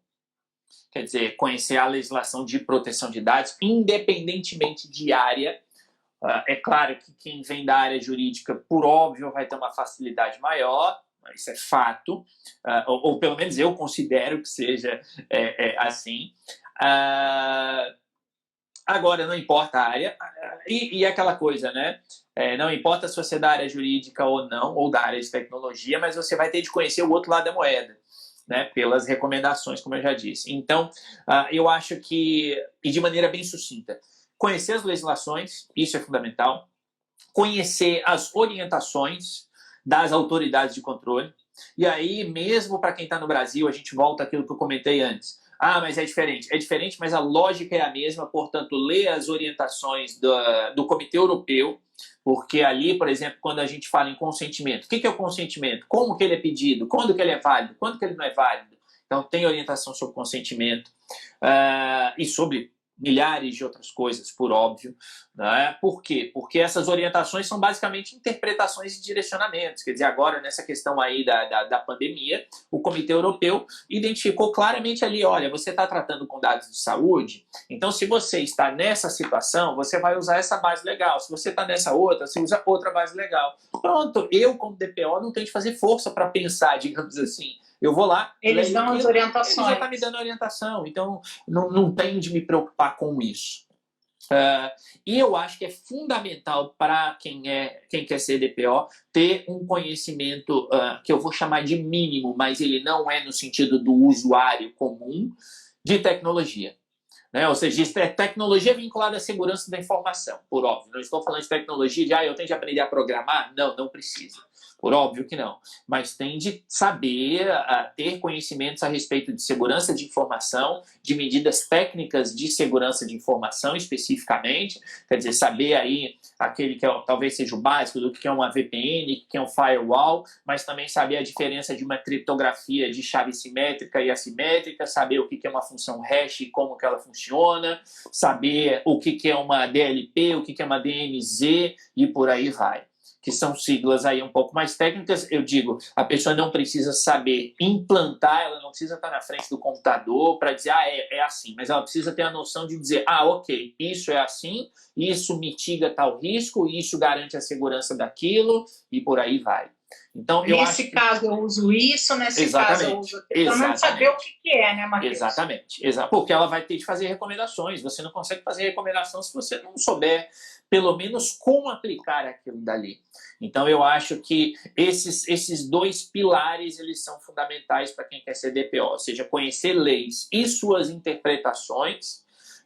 quer dizer, conhecer a legislação de proteção de dados, independentemente de área. É claro que quem vem da área jurídica, por óbvio, vai ter uma facilidade maior, isso é fato, ou pelo menos eu considero que seja assim. Agora, não importa a área, e aquela coisa, né? Não importa se você é da área jurídica ou não, ou da área de tecnologia, mas você vai ter de conhecer o outro lado da moeda, né? Pelas recomendações, como eu já disse. Então, eu acho que, e de maneira bem sucinta, conhecer as legislações, isso é fundamental. Conhecer as orientações das autoridades de controle. E aí, mesmo para quem está no Brasil, a gente volta àquilo que eu comentei antes. Mas é diferente. É diferente, mas a lógica é a mesma. Portanto, lê as orientações do Comitê Europeu, porque ali, por exemplo, quando a gente fala em consentimento, o que é o consentimento? Como que ele é pedido? Quando que ele é válido? Quando que ele não é válido? Então, tem orientação sobre consentimento e sobre milhares de outras coisas, por óbvio. Né? Por quê? Porque essas orientações são basicamente interpretações e direcionamentos. Quer dizer, agora, nessa questão aí da pandemia, o Comitê Europeu identificou claramente ali, olha, você está tratando com dados de saúde, então se você está nessa situação, você vai usar essa base legal. Se você está nessa outra, você usa outra base legal. Pronto, eu, como DPO, não tenho de fazer força para pensar, digamos assim. Eu vou lá... Eles dão as orientações. Eles já estão me dando orientação, então não tenho de me preocupar com isso. E eu acho que é fundamental para quem quer ser DPO ter um conhecimento que eu vou chamar de mínimo, mas ele não é no sentido do usuário comum, de tecnologia. Né? Ou seja, tecnologia vinculada à segurança da informação, por óbvio. Não estou falando de tecnologia de eu tenho de aprender a programar. Não precisa. Por óbvio que não. Mas tem de saber ter conhecimentos a respeito de segurança de informação, de medidas técnicas de segurança de informação especificamente. Quer dizer, saber aí aquele que talvez seja o básico do que é uma VPN, o que é um firewall, mas também saber a diferença de uma criptografia de chave simétrica e assimétrica, saber o que é uma função hash e como que ela funciona, saber o que é uma DLP, o que é uma DMZ e por aí vai. Que são siglas aí um pouco mais técnicas. Eu digo, a pessoa não precisa saber implantar, ela não precisa estar na frente do computador para dizer, é assim, mas ela precisa ter a noção de dizer, ok, isso é assim, isso mitiga tal risco, isso garante a segurança daquilo, e por aí vai. Então, nesse caso eu uso isso, nesse caso eu uso... Pelo menos saber o que é, né, Matheus? Exatamente. Porque ela vai ter de fazer recomendações. Você não consegue fazer recomendação se você não souber, pelo menos, como aplicar aquilo dali. Então, eu acho que esses dois pilares, eles são fundamentais para quem quer ser DPO. Ou seja, conhecer leis e suas interpretações.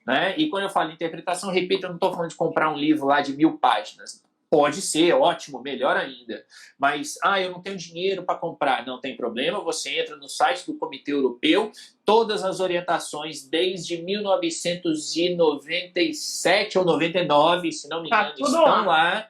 Né? E quando eu falo interpretação, repito, eu não estou falando de comprar um livro lá de 1000 páginas. Pode ser, ótimo, melhor ainda. Mas, eu não tenho dinheiro para comprar. Não tem problema, você entra no site do Comitê Europeu, todas as orientações desde 1997 ou 99, se não me engano, estão lá.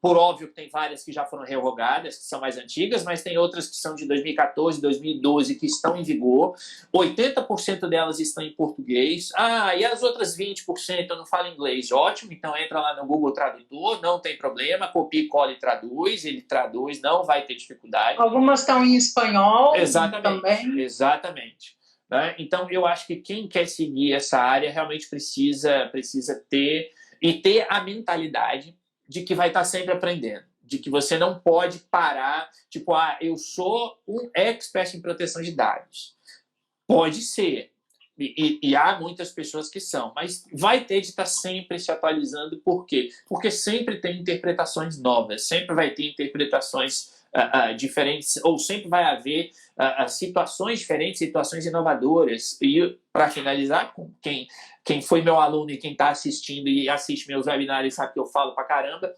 Por óbvio que tem várias que já foram revogadas, que são mais antigas, mas tem outras que são de 2014, 2012, que estão em vigor. 80% delas estão em português. E as outras 20% eu não falo inglês. Ótimo, então entra lá no Google Tradutor, não tem problema, copia, cola e traduz, ele traduz, não vai ter dificuldade. Algumas estão em espanhol também. Exatamente. Né? Então, eu acho que quem quer seguir essa área realmente precisa ter a mentalidade de que vai estar sempre aprendendo, de que você não pode parar, tipo, eu sou um expert em proteção de dados. Pode ser, E há muitas pessoas que são, mas vai ter de estar sempre se atualizando. Por quê? Porque sempre tem interpretações novas, sempre vai ter interpretações diferentes, ou sempre vai haver situações diferentes, situações inovadoras. E, para finalizar, com quem foi meu aluno e quem está assistindo e assiste meus webinários sabe que eu falo pra caramba,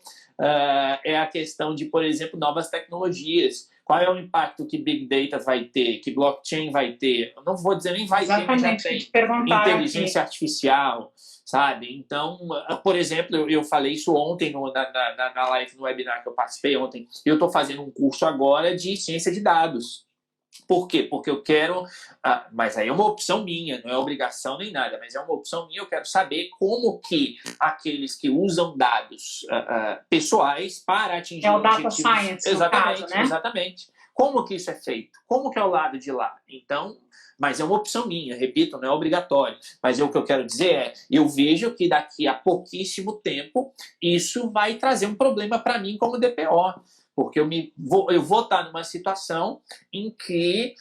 é a questão de, por exemplo, novas tecnologias. Qual é o impacto que Big Data vai ter, que blockchain vai ter? Eu não vou dizer nem vai ter, mas já tem. Inteligência artificial, sabe? Então, por exemplo, eu falei isso ontem na live, no webinar que eu participei ontem. Eu estou fazendo um curso agora de ciência de dados. Por quê? Porque eu quero... mas aí é uma opção minha, não é obrigação nem nada, mas é uma opção minha. Eu quero saber como que aqueles que usam dados pessoais para atingir o data science, exatamente, no caso, né? Exatamente. Como que isso é feito? Como que é o lado de lá? Então, mas é uma opção minha, repito, não é obrigatório. Mas o que eu quero dizer é, eu vejo que daqui a pouquíssimo tempo isso vai trazer um problema para mim como DPO. Porque eu vou estar numa situação em que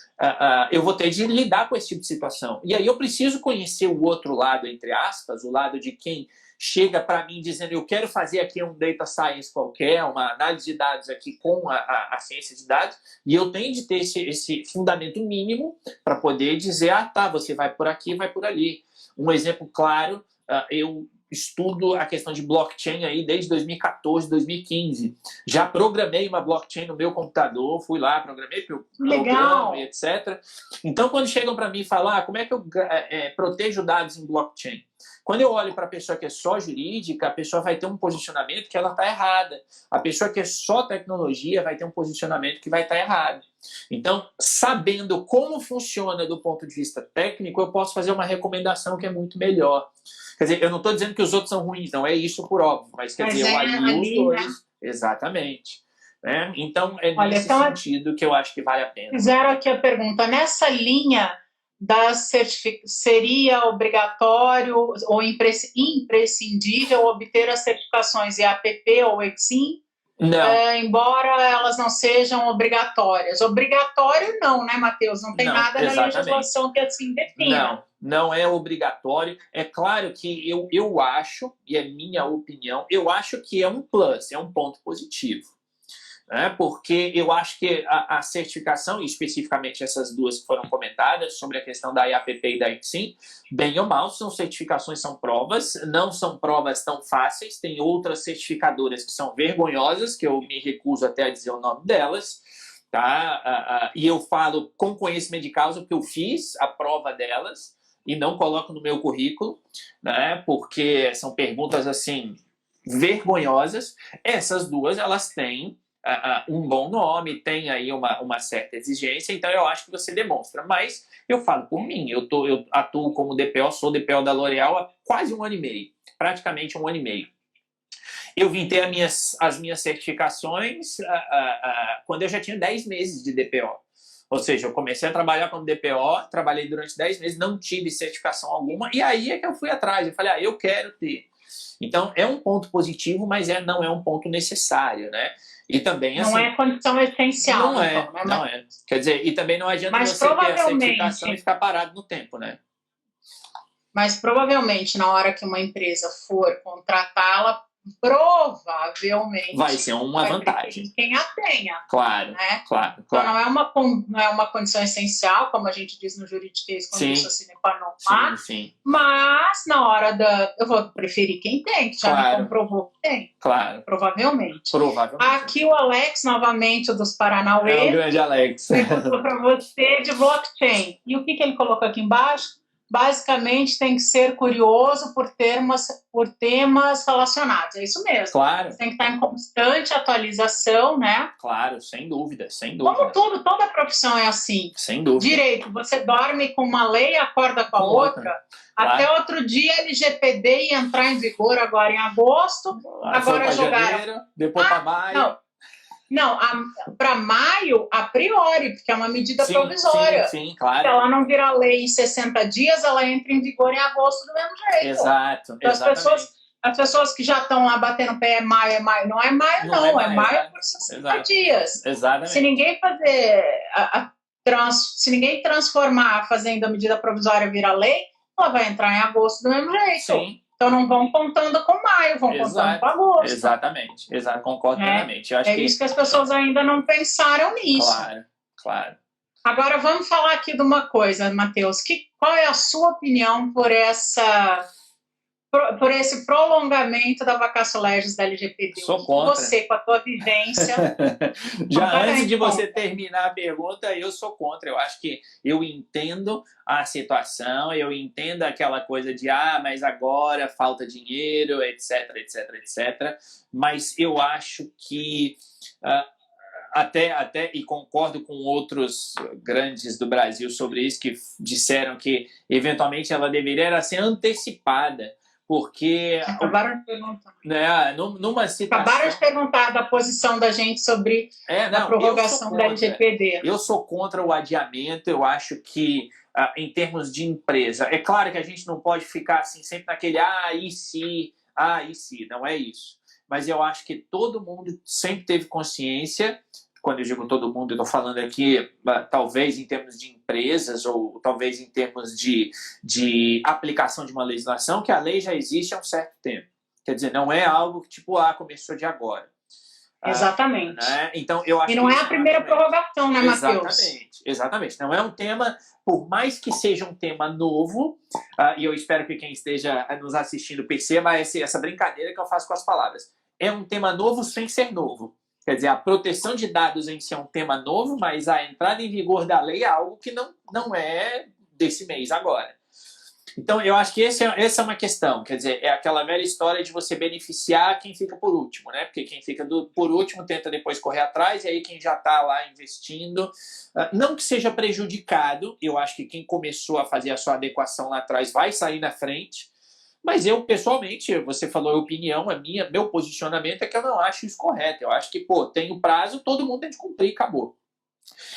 eu vou ter de lidar com esse tipo de situação. E aí eu preciso conhecer o outro lado, entre aspas, o lado de quem chega para mim dizendo eu quero fazer aqui um data science qualquer, uma análise de dados aqui com a ciência de dados, e eu tenho de ter esse fundamento mínimo para poder dizer, tá, você vai por aqui, vai por ali. Um exemplo claro, eu estudo a questão de blockchain aí desde 2014, 2015. Já programei uma blockchain no meu computador, fui lá, programei programa, etc. Então, quando chegam para mim e falam, como é que eu protejo dados em blockchain? Quando eu olho para a pessoa que é só jurídica, a pessoa vai ter um posicionamento que ela está errada. A pessoa que é só tecnologia vai ter um posicionamento que vai estar errado. Então, sabendo como funciona do ponto de vista técnico, eu posso fazer uma recomendação que é muito melhor. Quer dizer, eu não estou dizendo que os outros são ruins, não é isso por óbvio, mas quer dizer, eu alio os dois. Né? Exatamente. Né? Então, é nesse sentido que eu acho que vale a pena. Fizeram aqui a pergunta, nessa linha seria obrigatório ou imprescindível obter as certificações IAPP ou EXIM? Não. Embora elas não sejam obrigatórias. Obrigatório não, né, Matheus? Não tem nada na legislação que assim defina. Não é obrigatório. É claro que eu acho, e é minha opinião, eu acho que é um plus, é um ponto positivo. Porque eu acho que a certificação, e especificamente essas duas que foram comentadas, sobre a questão da IAPP e da ICSIM, bem ou mal, são certificações, são provas, não são provas tão fáceis, tem outras certificadoras que são vergonhosas, que eu me recuso até a dizer o nome delas, tá? E eu falo com conhecimento de causa, porque eu fiz a prova delas e não coloco no meu currículo, né? Porque são perguntas, assim, vergonhosas. Essas duas, elas têm um bom nome, tem aí uma certa exigência, então eu acho que você demonstra. Mas eu falo por mim, eu atuo como DPO, sou DPO da L'Oréal há quase 1 ano e meio, praticamente 1 ano e meio. Eu vim ter as minhas certificações quando eu já tinha 10 meses de DPO. Ou seja, eu comecei a trabalhar como DPO, trabalhei durante 10 meses, não tive certificação alguma, e aí é que eu fui atrás, eu falei, eu quero ter. Então, é um ponto positivo, mas não é um ponto necessário, né? E também, assim, não é condição essencial. Não é, então, não é. Quer dizer, e também não adianta você ter a certificação e ficar parado no tempo, né? Mas provavelmente, na hora que uma empresa for contratá-la, provavelmente vai ser uma vantagem. Quem a tenha. Claro, né? claro. Então, não é uma condição essencial, como a gente diz no juridiquês, condição sine qua non. Sim. Mas, na hora eu vou preferir quem tem, que já me comprovou que tem. Claro. Provavelmente. Provavelmente. Aqui o Alex, novamente, dos Paranauê. É o grande Alex. Perguntou para você de blockchain. E o que ele colocou aqui embaixo? Basicamente, tem que ser curioso por temas relacionados. É isso mesmo. Claro. Você tem que estar em constante atualização, né? Claro, sem dúvida, sem dúvida. Como tudo, toda profissão é assim. Sem dúvida. Direito, você dorme com uma lei e acorda com a outra. Claro. Até outro dia, LGPD ia entrar em vigor agora em agosto. Agora jogaram... janeiro, depois para maio. Não, para maio, a priori, porque é uma medida provisória. Sim, claro. Se ela não virar lei em 60 dias, ela entra em vigor em agosto do mesmo jeito. Exato, então, as pessoas que já estão lá batendo pé, é maio. Não é maio, não. É maio por 60 dias. Exatamente. Se ninguém fazer... se ninguém transformar fazendo a medida provisória virar lei, ela vai entrar em agosto do mesmo jeito. Sim. Então não vão contando com maio, vão contando com agosto. Exatamente, concordo plenamente. Eu acho isso que as pessoas ainda não pensaram nisso. Claro. Agora vamos falar aqui de uma coisa, Matheus. Qual é a sua opinião por esse prolongamento da vacatio legis da LGPD? Sou contra. Você, com a tua vivência... Já antes de você terminar a pergunta, eu sou contra. Eu acho que eu entendo a situação, eu entendo aquela coisa de mas agora falta dinheiro, etc. Mas eu acho que... Até e concordo com outros grandes do Brasil sobre isso, que disseram que eventualmente ela deveria ser antecipada. Porque... Acabaram de perguntar. Numa situação... Acabaram de perguntar da posição da gente sobre a prorrogação da LGPD. Eu sou contra o adiamento, eu acho que, em termos de empresa, é claro que a gente não pode ficar assim, sempre naquele e se, não é isso. Mas eu acho que todo mundo sempre teve consciência. Quando eu digo todo mundo, eu estou falando aqui, talvez em termos de empresas ou talvez em termos de aplicação de uma legislação, que a lei já existe há um certo tempo. Quer dizer, não é algo que tipo, começou de agora. Exatamente. Né? Então, eu acho e não é a primeira prorrogação, né, Matheus? Exatamente. Não é um tema, por mais que seja um tema novo, e eu espero que quem esteja nos assistindo perceba essa brincadeira que eu faço com as palavras. É um tema novo sem ser novo. Quer dizer, a proteção de dados em si é um tema novo, mas a entrada em vigor da lei é algo que não é desse mês agora. Então, eu acho que essa é uma questão. Quer dizer, é aquela velha história de você beneficiar quem fica por último, né? Porque quem fica por último tenta depois correr atrás, e aí quem já está lá investindo, não que seja prejudicado, eu acho que quem começou a fazer a sua adequação lá atrás vai sair na frente. Mas eu, pessoalmente, você falou a opinião, meu posicionamento é que eu não acho isso correto. Eu acho que, tem o prazo, todo mundo tem que cumprir e acabou.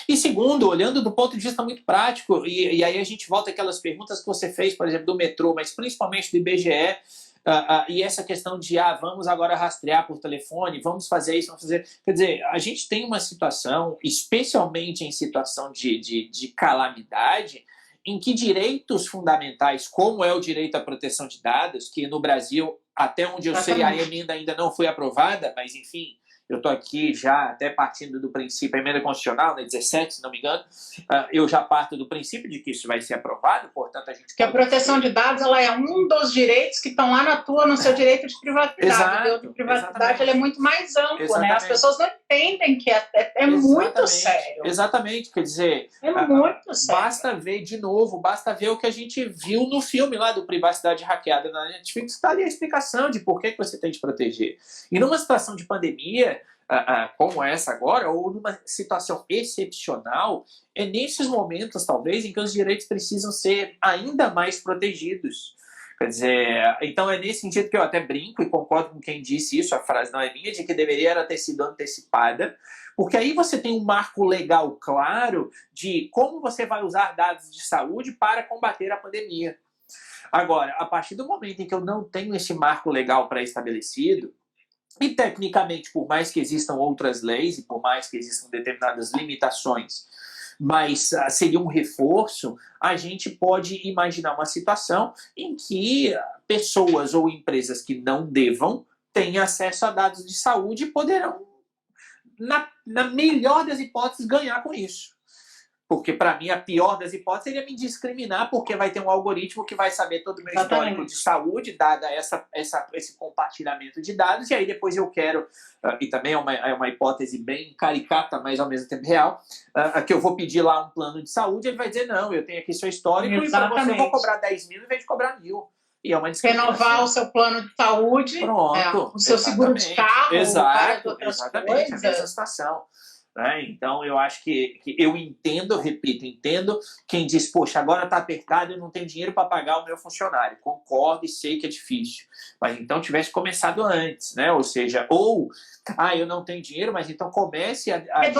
E segundo, olhando do ponto de vista muito prático, e aí a gente volta àquelas perguntas que você fez, por exemplo, do metrô, mas principalmente do IBGE, e essa questão de, vamos agora rastrear por telefone, vamos fazer isso, vamos fazer... Quer dizer, a gente tem uma situação, especialmente em situação de calamidade, em que direitos fundamentais, como é o direito à proteção de dados, que no Brasil, até onde eu sei, a emenda ainda não foi aprovada, mas enfim, eu estou aqui já até partindo do princípio, a emenda constitucional, né, 17, se não me engano, eu já parto do princípio de que isso vai ser aprovado, portanto a gente... Que a proteção de dados ela é um dos direitos que estão lá no seu direito de privacidade. Exato, o de privacidade ele é muito mais amplo, exatamente. Né? As pessoas não entendem que é muito sério. Exatamente, quer dizer... É muito sério. Basta ver o que a gente viu no filme lá do Privacidade Hackeada na Netflix, está ali a explicação de por que você tem de proteger. E numa situação de pandemia, como essa agora, ou numa situação excepcional, é nesses momentos, talvez, em que os direitos precisam ser ainda mais protegidos. Quer dizer, então é nesse sentido que eu até brinco e concordo com quem disse isso, a frase não é minha, de que deveria ter sido antecipada, porque aí você tem um marco legal claro de como você vai usar dados de saúde para combater a pandemia. Agora, a partir do momento em que eu não tenho esse marco legal pré-estabelecido, e tecnicamente, por mais que existam outras leis e por mais que existam determinadas limitações, mas seria um reforço, a gente pode imaginar uma situação em que pessoas ou empresas que não devam têm acesso a dados de saúde e poderão, na melhor das hipóteses, ganhar com isso. Porque, para mim, a pior das hipóteses seria me discriminar, porque vai ter um algoritmo que vai saber todo o meu histórico de saúde, dada esse compartilhamento de dados, e aí depois eu quero, e também é uma hipótese bem caricata, mas ao mesmo tempo real, que eu vou pedir lá um plano de saúde, ele vai dizer, não, eu tenho aqui seu histórico, e para você eu vou cobrar 10 mil em vez de cobrar 1.000. E é uma renovar o seu plano de saúde, o seu seguro de carro, exatamente, a mesma situação. Né? Então, eu acho que eu entendo quem diz, poxa, agora está apertado e eu não tenho dinheiro para pagar o meu funcionário. Concordo e sei que é difícil. Mas então tivesse começado antes, né? Ou seja, eu não tenho dinheiro, mas então comece a... É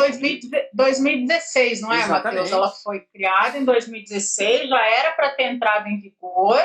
2016, não é, Matheus? Ela foi criada em 2016, já era para ter entrado em vigor.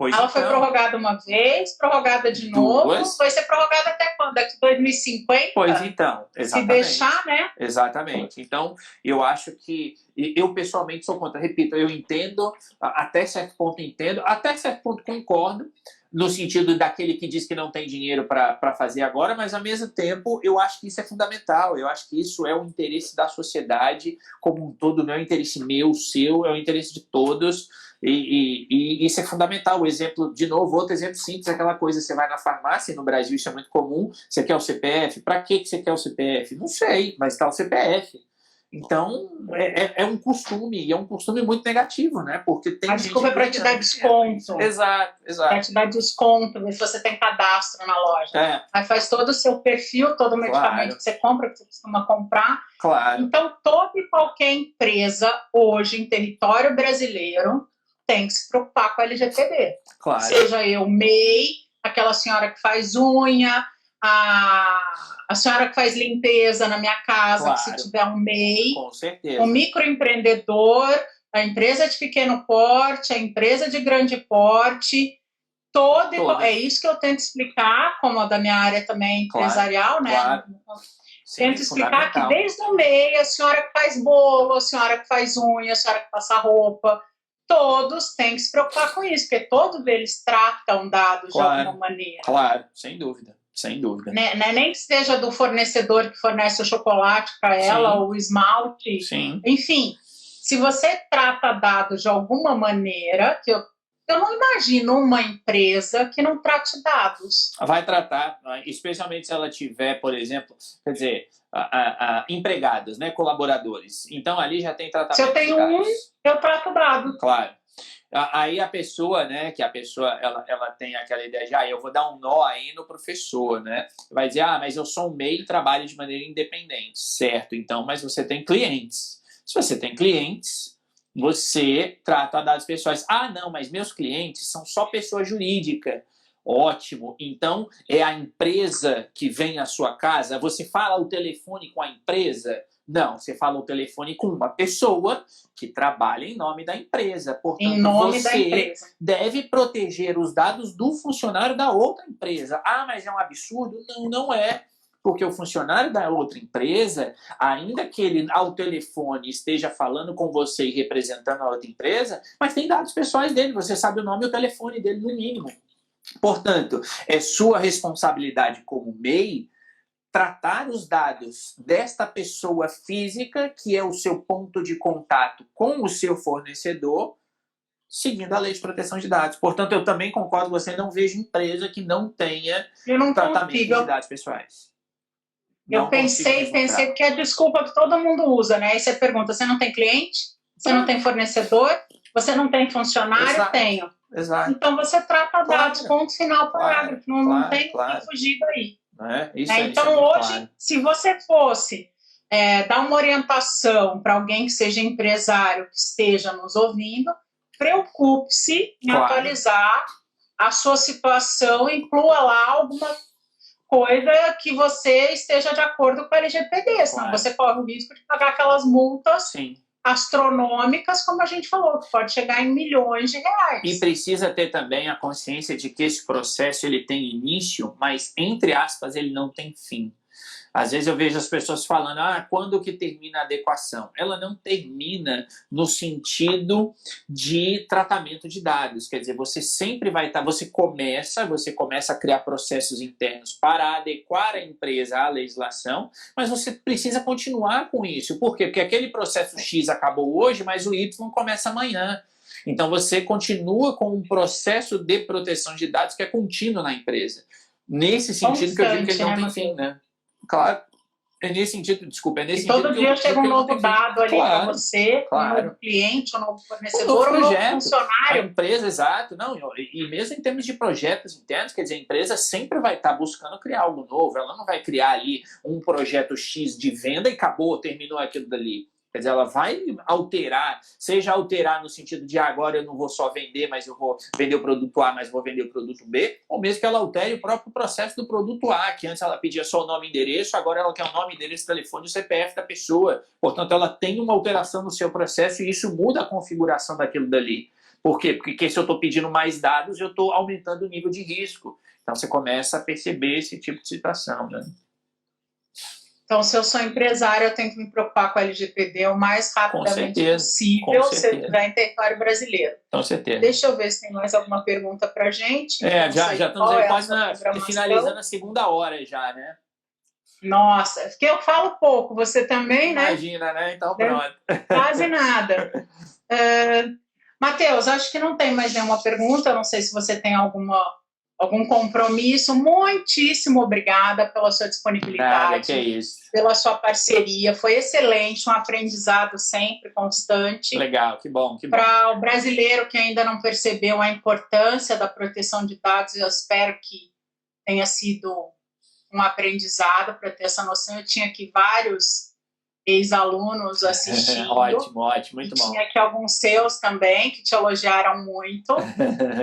Ela foi prorrogada uma vez, prorrogada de novo, vai ser prorrogada até quando? daqui a 2050. Pois então, exatamente. Se deixar, né? Exatamente. Então, eu acho que, eu pessoalmente sou contra, repito, eu entendo, até certo ponto entendo, até certo ponto concordo, no sentido daquele que diz que não tem dinheiro para fazer agora, mas ao mesmo tempo eu acho que isso é fundamental, eu acho que isso é o interesse da sociedade como um todo, não é o interesse meu, seu, é o interesse de todos, e isso é fundamental. O exemplo, de novo, outro exemplo simples, aquela coisa, você vai na farmácia, no Brasil isso é muito comum, você quer o CPF, para que você quer o CPF? Não sei, mas está o CPF. Então, é um costume, e é um costume muito negativo, né? Porque tem A desculpa é para te dar desconto. Exato. Para te dar desconto, se você tem cadastro na loja. Aí faz todo o seu perfil, todo o medicamento que você compra, que você costuma comprar. Claro. Então, toda e qualquer empresa, hoje, em território brasileiro, tem que se preocupar com a LGPD. Claro. Seja eu, MEI, aquela senhora que faz unha, a senhora que faz limpeza na minha casa, Claro. se tiver um MEI, com certeza. o microempreendedor, a empresa de pequeno porte, a empresa de grande porte, é isso que eu tento explicar, como a da minha área também empresarial, né? Claro. Tento explicar que desde o MEI, a senhora que faz bolo, a senhora que faz unha, a senhora que passa roupa, todos têm que se preocupar com isso, porque todos eles tratam dados de alguma maneira. Claro, sem dúvida. Sem dúvida. Nem que seja do fornecedor que fornece o chocolate para ela, ou o esmalte. Sim. Enfim, se você trata dados de alguma maneira, que eu não imagino uma empresa que não trate dados. Vai tratar, especialmente se ela tiver, por exemplo, quer dizer, empregados, né, colaboradores. Então ali já tem tratamento. Se eu tenho eu trato dados. Claro. Aí a pessoa, né, ela tem aquela ideia de, eu vou dar um nó aí no professor, né? Vai dizer, mas eu sou um MEI e trabalho de maneira independente. Certo, então, mas você tem clientes. Se você tem clientes, você trata dados pessoais. Não, mas meus clientes são só pessoa jurídica. Ótimo. Então, é a empresa que vem à sua casa? Você fala o telefone com a empresa? Não, você fala o telefone com uma pessoa que trabalha em nome da empresa. Portanto, em nome da empresa. Deve proteger os dados do funcionário da outra empresa. Mas é um absurdo? Não, não é. Porque o funcionário da outra empresa, ainda que ele ao telefone esteja falando com você e representando a outra empresa, mas tem dados pessoais dele, você sabe o nome e o telefone dele no mínimo. Portanto, é sua responsabilidade como MEI tratar os dados desta pessoa física, que é o seu ponto de contato com o seu fornecedor, seguindo a lei de proteção de dados. Portanto, eu também concordo com você, não vejo empresa que não tenha tratamento de dados pessoais. Eu pensei, porque é a desculpa que todo mundo usa, né? Aí você pergunta, você não tem cliente? Você não tem fornecedor? Você não tem funcionário? Exato. Tenho. Exato. Então você trata dados, ponto final, parágrafo. Não tem que fugir daí. Então hoje, se você fosse dar uma orientação para alguém que seja empresário, que esteja nos ouvindo, preocupe-se em atualizar a sua situação, inclua lá alguma coisa que você esteja de acordo com a LGPD, senão você corre o risco de pagar aquelas multas astronômicas, como a gente falou, que pode chegar em milhões de reais. E precisa ter também a consciência de que esse processo ele tem início, mas, entre aspas, ele não tem fim. Às vezes eu vejo as pessoas falando, quando que termina a adequação? Ela não termina no sentido de tratamento de dados. Quer dizer, você sempre vai estar, você começa a criar processos internos para adequar a empresa à legislação, mas você precisa continuar com isso. Por quê? Porque aquele processo X acabou hoje, mas o Y começa amanhã. Então você continua com um processo de proteção de dados que é contínuo na empresa. Nesse sentido que eu digo que ele não tem fim, né? Claro, é nesse sentido, desculpa, é nesse sentido. Todo dia chega um novo dado ali para você, um novo cliente, um novo fornecedor, um novo funcionário. A empresa, exato. Não, e mesmo em termos de projetos internos, quer dizer, a empresa sempre vai estar buscando criar algo novo, ela não vai criar ali um projeto X de venda e acabou, terminou aquilo dali. Quer dizer, ela vai alterar, seja alterar no sentido de agora eu não vou só vender, mas eu vou vender o produto A, mas vou vender o produto B, ou mesmo que ela altere o próprio processo do produto A, que antes ela pedia só o nome e endereço, agora ela quer o nome, endereço, telefone e o CPF da pessoa. Portanto, ela tem uma alteração no seu processo e isso muda a configuração daquilo dali. Por quê? Porque se eu estou pedindo mais dados, eu estou aumentando o nível de risco. Então, você começa a perceber esse tipo de situação, né? Então, se eu sou empresário, eu tenho que me preocupar com a LGPD o mais rapidamente possível, se eu estiver em território brasileiro. Com certeza. Deixa eu ver se tem mais alguma pergunta para a gente. Já estamos aí quase finalizando a segunda hora já, né? Nossa, porque eu falo pouco, você também, né? Imagina, né? Então pronto. Quase nada. Matheus, acho que não tem mais nenhuma pergunta, não sei se você tem algum compromisso. Muitíssimo obrigada pela sua disponibilidade, que é isso. pela sua parceria, foi excelente, um aprendizado sempre constante. Legal, que bom. Para o brasileiro que ainda não percebeu a importância da proteção de dados, eu espero que tenha sido um aprendizado para ter essa noção. Eu tinha aqui vários ex-alunos assistindo. Ótimo, muito bom. Tinha aqui alguns seus também, que te elogiaram muito.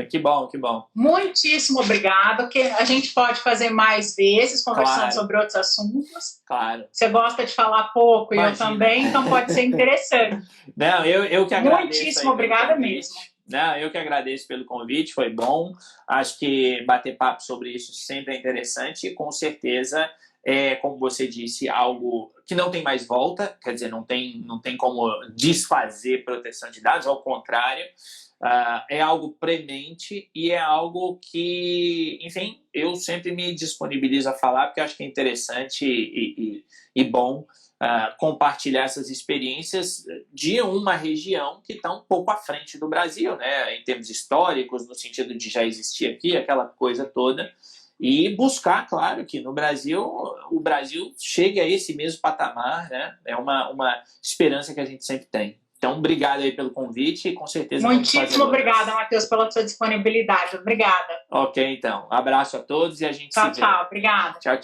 Que bom. Muitíssimo obrigado, que a gente pode fazer mais vezes, conversando sobre outros assuntos. Claro. Você gosta de falar pouco, e eu também, então pode ser interessante. Não, eu que agradeço. Muitíssimo obrigada mesmo. Não, eu que agradeço pelo convite, foi bom. Acho que bater papo sobre isso sempre é interessante e com certeza como você disse, algo que não tem mais volta, quer dizer, não tem como desfazer proteção de dados, ao contrário, é algo premente e é algo que, enfim, eu sempre me disponibilizo a falar porque eu acho que é interessante e bom compartilhar essas experiências de uma região que está um pouco à frente do Brasil, né, em termos históricos, no sentido de já existir aqui, aquela coisa toda. E buscar, claro, que no Brasil, o Brasil chegue a esse mesmo patamar, né? É uma esperança que a gente sempre tem. Então, obrigado aí pelo convite e com certeza... Muitíssimo obrigada, Matheus, pela sua disponibilidade. Obrigada. Ok, então. Abraço a todos e a gente se vê. Tchau, obrigada. Tchau.